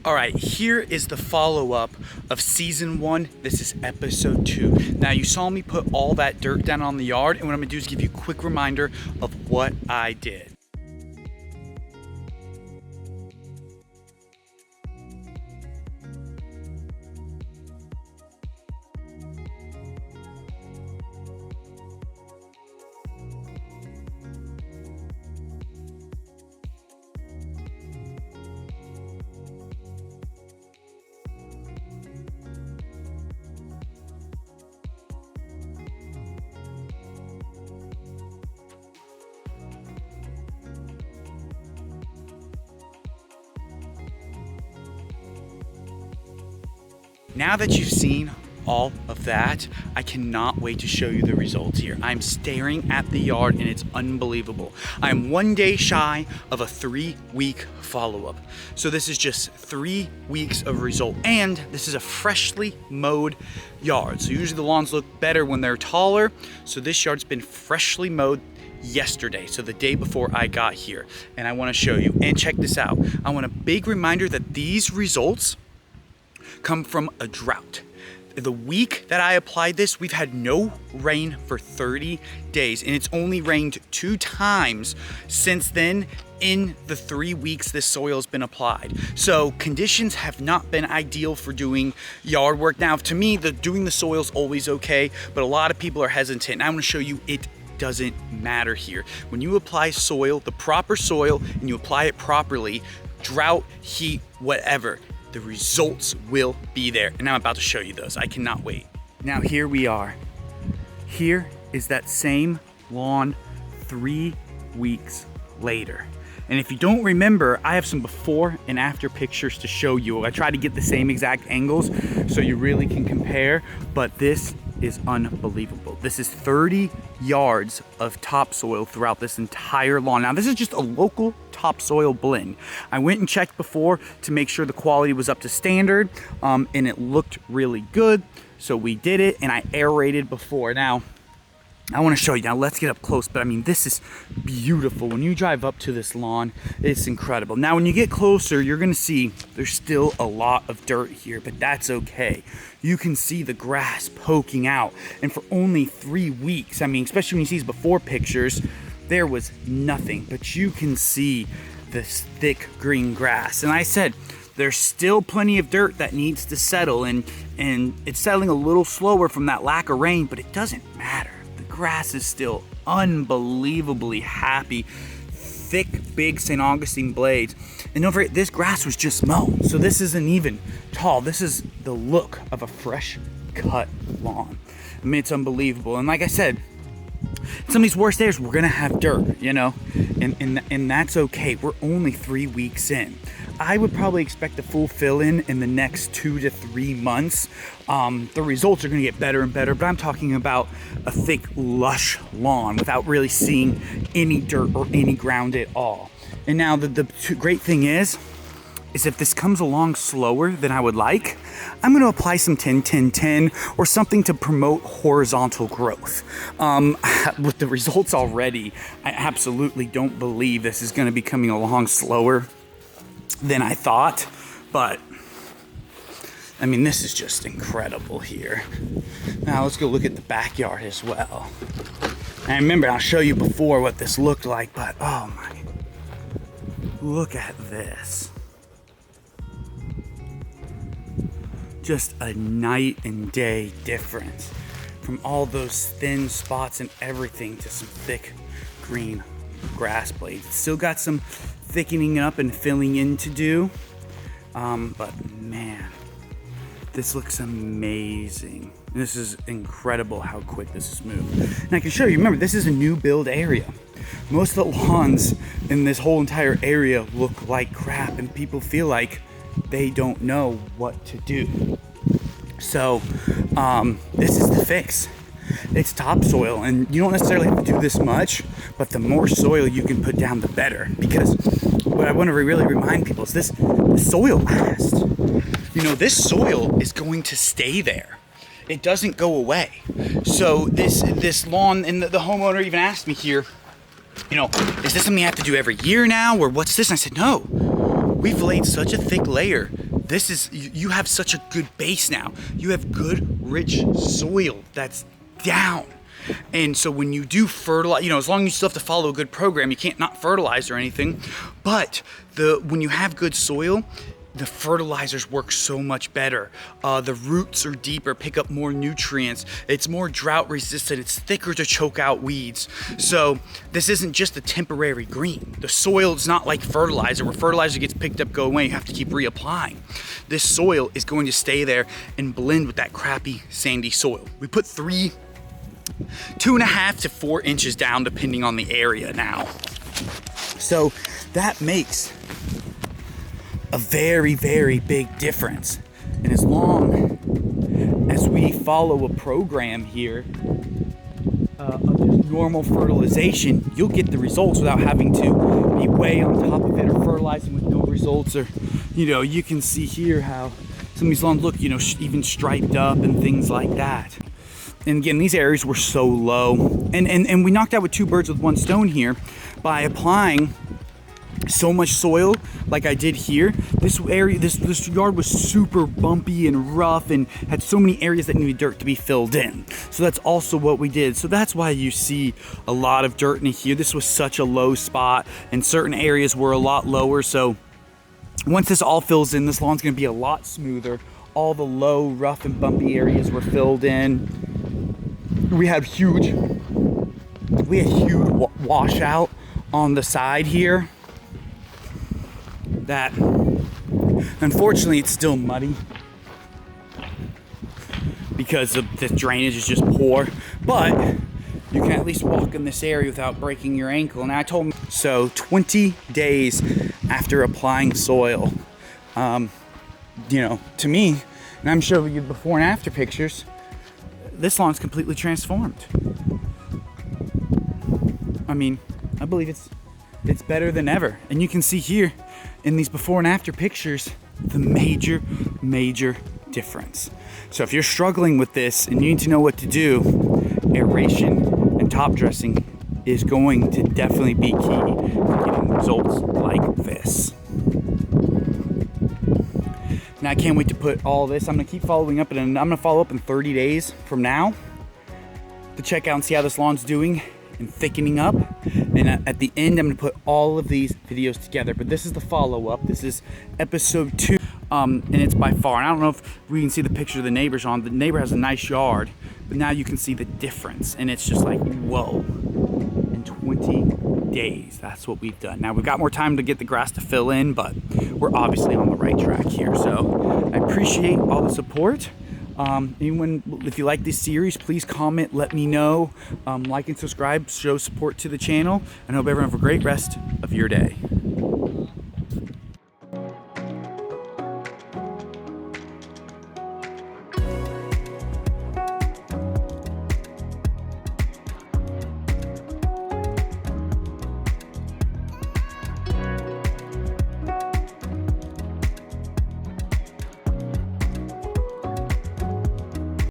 All right, here is the follow-up of season 1. This is episode 2. Now, you saw me put all that dirt down on the yard, and what I'm gonna do is give you a quick reminder of what I did. Now that you've seen all of that, I cannot wait to show you the results here. I'm staring at the yard and it's unbelievable. I'm 1 day shy of a 3-week follow-up. So this is just 3 weeks of result, and this is a freshly mowed yard. So usually the lawns look better when they're taller. So this yard's been freshly mowed yesterday, so the day before I got here. And I wanna show you, and check this out. I want a big reminder that these results come from a drought. The week that I applied this, we've had no rain for 30 days, and it's only rained 2 times since then in the 3 weeks this soil's been applied. So conditions have not been ideal for doing yard work. Now, to me, doing the soil's always okay, but a lot of people are hesitant, and I'm gonna show you it doesn't matter here. When you apply soil, the proper soil, and you apply it properly, drought, heat, whatever, the results will be there. And I'm about to show you those. I cannot wait. Now here we are. Here is that same lawn 3 weeks later. And if you don't remember, I have some before and after pictures to show you. I try to get the same exact angles so you really can compare, but this is unbelievable. This is 30 yards of topsoil throughout this entire lawn. Now, this is just a local topsoil blend. I went and checked before to make sure the quality was up to standard, and it looked really good. So we did it, and I aerated before. Now, I want to show you. Now, let's get up close, but I mean, this is beautiful. When you drive up to this lawn, it's incredible. Now, when you get closer, you're going to see there's still a lot of dirt here, but that's okay. You can see the grass poking out, and for only 3 weeks, I mean, especially when you see these before pictures, there was nothing, but you can see this thick green grass. And I said, there's still plenty of dirt that needs to settle, and it's settling a little slower from that lack of rain, but it doesn't matter. Grass is still unbelievably happy, thick, big St. Augustine blades. And don't forget, this grass was just mown, so this isn't even tall. This is the look of a fresh cut lawn. I mean, it's unbelievable. And like I said, some of these worst days we're gonna have dirt, you know, and that's okay. We're only 3 weeks in. I would probably expect a full fill-in the next 2 to 3 months. The results are gonna get better and better, but I'm talking about a thick, lush lawn without really seeing any dirt or any ground at all. And now the great thing is if this comes along slower than I would like, I'm gonna apply some 10-10-10 or something to promote horizontal growth. With the results already, I absolutely don't believe this is gonna be coming along slower than I thought, but I mean, this is just incredible here. Now let's go look at the backyard as well. And remember, I'll show you before what this looked like, but oh my, look at this. Just a night and day difference from all those thin spots and everything to some thick green grass blades. Still got some thickening up and filling in to do, but man, this looks amazing. This is incredible how quick this has moved. And I can show you, remember, this is a new build area. Most of the lawns in this whole entire area look like crap, and people feel like they don't know what to do. So this is the fix. It's topsoil, and you don't necessarily have to do this much, but the more soil you can put down, the better. Because what I want to really remind people is this soil lasts. You know, this soil is going to stay there. It doesn't go away. So this lawn, and the homeowner even asked me here, you know, is this something I have to do every year now, or what's this? And I said, no, we've laid such a thick layer this is, you have such a good base now. You have good, rich soil that's down. And so when you do fertilize, as long as you still have to follow a good program, you can't not fertilize or anything. But when you have good soil, the fertilizers work so much better. The roots are deeper, pick up more nutrients. It's more drought resistant. It's thicker to choke out weeds. So this isn't just a temporary green. The soil is not like fertilizer, where fertilizer gets picked up, go away, you have to keep reapplying. This soil is going to stay there and blend with that crappy sandy soil. We put 2.5 to 4 inches down depending on the area now. So that makes a very, very big difference. And as long as we follow a program here of just normal fertilization, you'll get the results without having to be way on top of it or fertilizing with no results. Or, you can see here how some of these lawns look, even striped up and things like that. And again, these areas were so low. And we knocked out with 2 birds with 1 stone here by applying so much soil like I did here. This area, this yard was super bumpy and rough and had so many areas that needed dirt to be filled in. So that's also what we did. So that's why you see a lot of dirt in here. This was such a low spot and certain areas were a lot lower. So once this all fills in, this lawn's gonna be a lot smoother. All the low, rough and bumpy areas were filled in. We had huge washout on the side here. That unfortunately it's still muddy because the drainage is just poor, but you can at least walk in this area without breaking your ankle. And I told him, so 20 days after applying soil, to me, and I'm showing you before and after pictures, this lawn's completely transformed. I mean, I believe it's better than ever. And you can see here in these before and after pictures the major difference. So if you're struggling with this and you need to know what to do, aeration and top dressing is going to definitely be key to getting results like this. And I can't wait to put all this. I'm gonna keep following up, and I'm gonna follow up in 30 days from now to check out and see how this lawn's doing and thickening up. And at the end, I'm gonna put all of these videos together. But this is the follow-up. This is episode 2, and it's by far. And I don't know if we can see the picture of the neighbors on. The neighbor has a nice yard, but now you can see the difference, and it's just like, whoa! In 20 days, that's what we've done. Now we've got more time to get the grass to fill in, but we're obviously on the right track here. So I appreciate all the support. Anyone, if you like this series, please comment, let me know, like and subscribe, show support to the channel, and hope everyone have a great rest of your day.